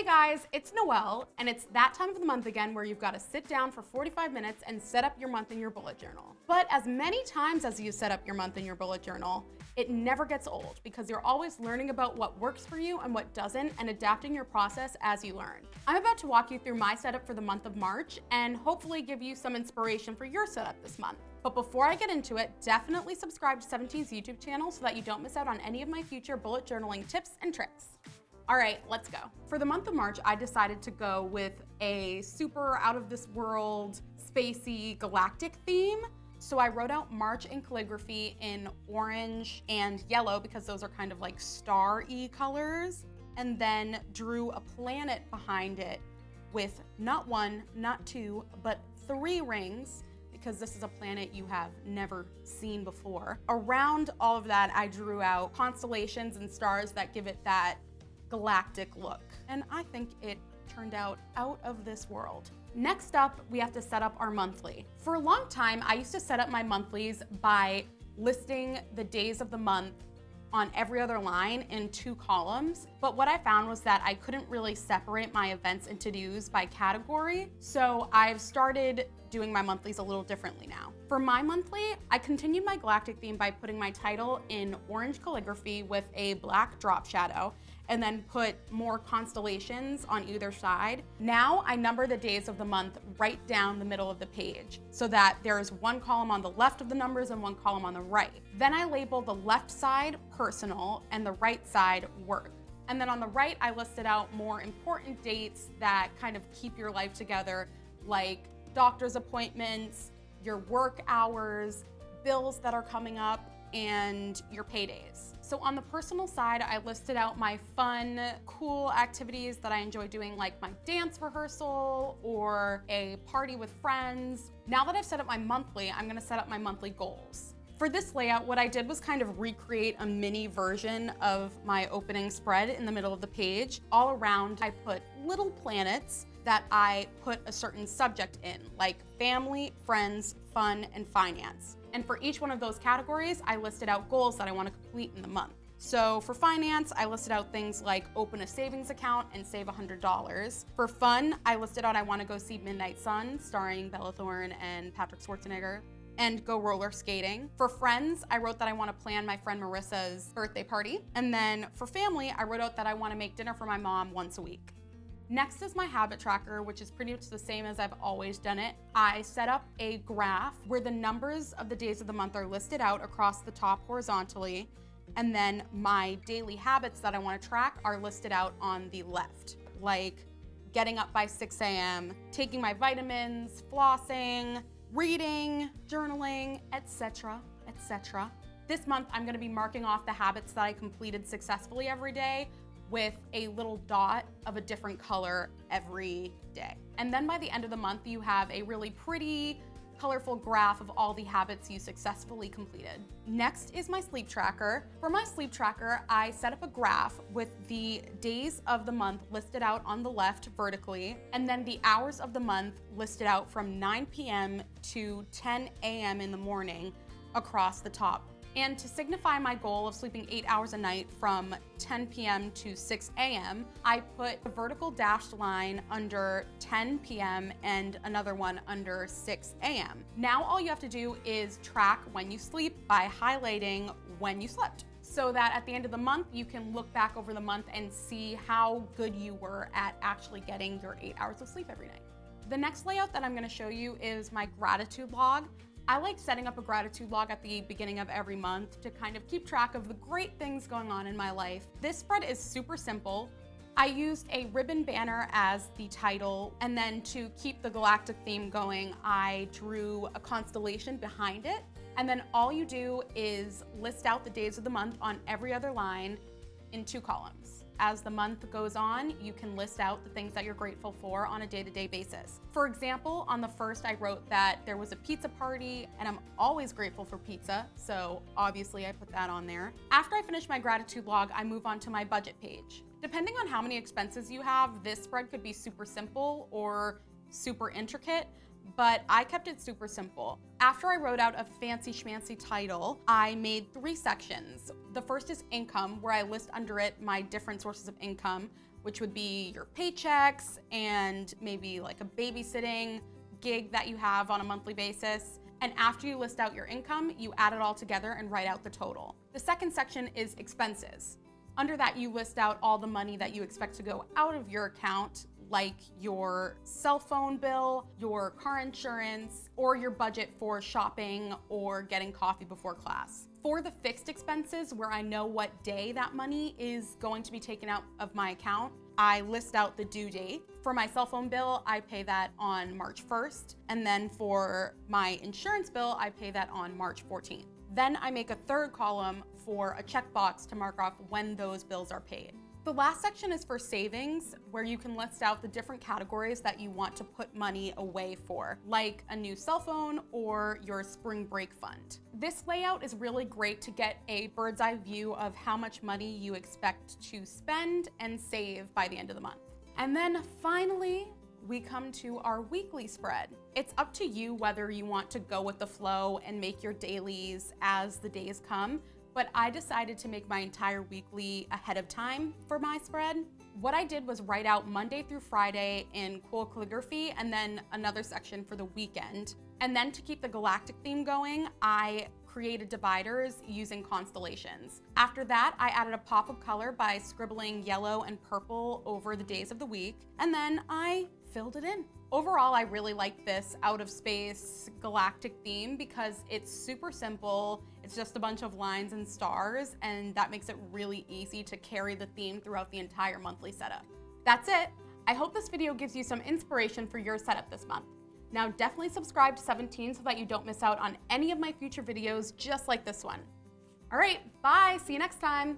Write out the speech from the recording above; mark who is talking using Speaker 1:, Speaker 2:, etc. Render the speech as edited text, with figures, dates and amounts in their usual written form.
Speaker 1: Hey guys, it's Noelle, and it's that time of the month again where you've got to sit down for 45 minutes and set up your month in your bullet journal. But as many times as you set up your month in your bullet journal, it never gets old because you're always learning about what works for you and what doesn't and adapting your process as you learn. I'm about to walk you through my setup for the month of March and hopefully give you some inspiration for your setup this month. But before I get into it, definitely subscribe to 17's YouTube channel so that you don't miss out on any of my future bullet journaling tips and tricks. All right, let's go. For the month of March, I decided to go with a super out of this world, spacey, galactic theme. So I wrote out March in calligraphy in orange and yellow because those are kind of like star-y colors, and then drew a planet behind it with not one, not two, but 3 rings, because this is a planet you have never seen before. Around all of that, I drew out constellations and stars that give it that galactic look. And I think it turned out of this world. Next up, we have to set up our monthly. For a long time, I used to set up my monthlies by listing the days of the month on every other line in 2 columns. But what I found was that I couldn't really separate my events and to-dos by category. So I've started doing my monthlies a little differently now. For my monthly, I continued my galactic theme by putting my title in orange calligraphy with a black drop shadow, and then put more constellations on either side. Now I number the days of the month right down the middle of the page so that there is 1 column on the left of the numbers and 1 column on the right. Then I label the left side personal and the right side work. And then on the right, I listed out more important dates that kind of keep your life together, like doctor's appointments, your work hours, bills that are coming up, and your paydays. So on the personal side, I listed out my fun, cool activities that I enjoy doing, like my dance rehearsal or a party with friends. Now that I've set up my monthly, I'm gonna set up my monthly goals. For this layout, what I did was kind of recreate a mini version of my opening spread in the middle of the page. All around, I put little planets that I put a certain subject in, like family, friends, fun, and finance. And for each one of those categories, I listed out goals that I want to complete in the month. So for finance, I listed out things like open a savings account and save $100. For fun, I listed out I want to go see Midnight Sun, starring Bella Thorne and Patrick Schwarzenegger, and go roller skating. For friends, I wrote that I want to plan my friend Marissa's birthday party. And then for family, I wrote out that I want to make dinner for my mom once a week. Next is my habit tracker, which is pretty much the same as I've always done it. I set up a graph where the numbers of the days of the month are listed out across the top horizontally, and then my daily habits that I want to track are listed out on the left, like getting up by 6 a.m., taking my vitamins, flossing, reading, journaling, etc., etc. This month, I'm going to be marking off the habits that I completed successfully every day with a little dot of a different color every day. And then by the end of the month, you have a really pretty, colorful graph of all the habits you successfully completed. Next is my sleep tracker. For my sleep tracker, I set up a graph with the days of the month listed out on the left vertically, and then the hours of the month listed out from 9 p.m. to 10 a.m. in the morning across the top. And to signify my goal of sleeping 8 hours a night from 10 p.m. to 6 a.m., I put a vertical dashed line under 10 p.m. and another one under 6 a.m. Now all you have to do is track when you sleep by highlighting when you slept, so that at the end of the month, you can look back over the month and see how good you were at actually getting your 8 hours of sleep every night. The next layout that I'm gonna show you is my gratitude log. I like setting up a gratitude log at the beginning of every month to kind of keep track of the great things going on in my life. This spread is super simple. I used a ribbon banner as the title, and then to keep the galactic theme going, I drew a constellation behind it. And then all you do is list out the days of the month on every other line in 2 columns. As the month goes on, you can list out the things that you're grateful for on a day-to-day basis. For example, on the 1st, I wrote that there was a pizza party, and I'm always grateful for pizza, so obviously I put that on there. After I finish my gratitude log, I move on to my budget page. Depending on how many expenses you have, this spread could be super simple or super intricate, but I kept it super simple. After I wrote out a fancy schmancy title, I made 3 sections. The first is income, where I list under it my different sources of income, which would be your paychecks and maybe like a babysitting gig that you have on a monthly basis. And after you list out your income, you add it all together and write out the total. The second section is expenses. Under that, you list out all the money that you expect to go out of your account, like your cell phone bill, your car insurance, or your budget for shopping or getting coffee before class. For the fixed expenses, where I know what day that money is going to be taken out of my account, I list out the due date. For my cell phone bill, I pay that on March 1st. And then for my insurance bill, I pay that on March 14th. Then I make a third column for a checkbox to mark off when those bills are paid. The last section is for savings, where you can list out the different categories that you want to put money away for, like a new cell phone or your spring break fund. This layout is really great to get a bird's eye view of how much money you expect to spend and save by the end of the month. And then finally, we come to our weekly spread. It's up to you whether you want to go with the flow and make your dailies as the days come, but I decided to make my entire weekly ahead of time for my spread. What I did was write out Monday through Friday in cool calligraphy and then another section for the weekend. And then to keep the galactic theme going, I created dividers using constellations. After that, I added a pop of color by scribbling yellow and purple over the days of the week, and then I filled it in. Overall, I really like this out of space galactic theme because it's super simple. It's just a bunch of lines and stars, and that makes it really easy to carry the theme throughout the entire monthly setup. That's it. I hope this video gives you some inspiration for your setup this month. Now definitely subscribe to 17 so that you don't miss out on any of my future videos just like this one. All right, bye, see you next time.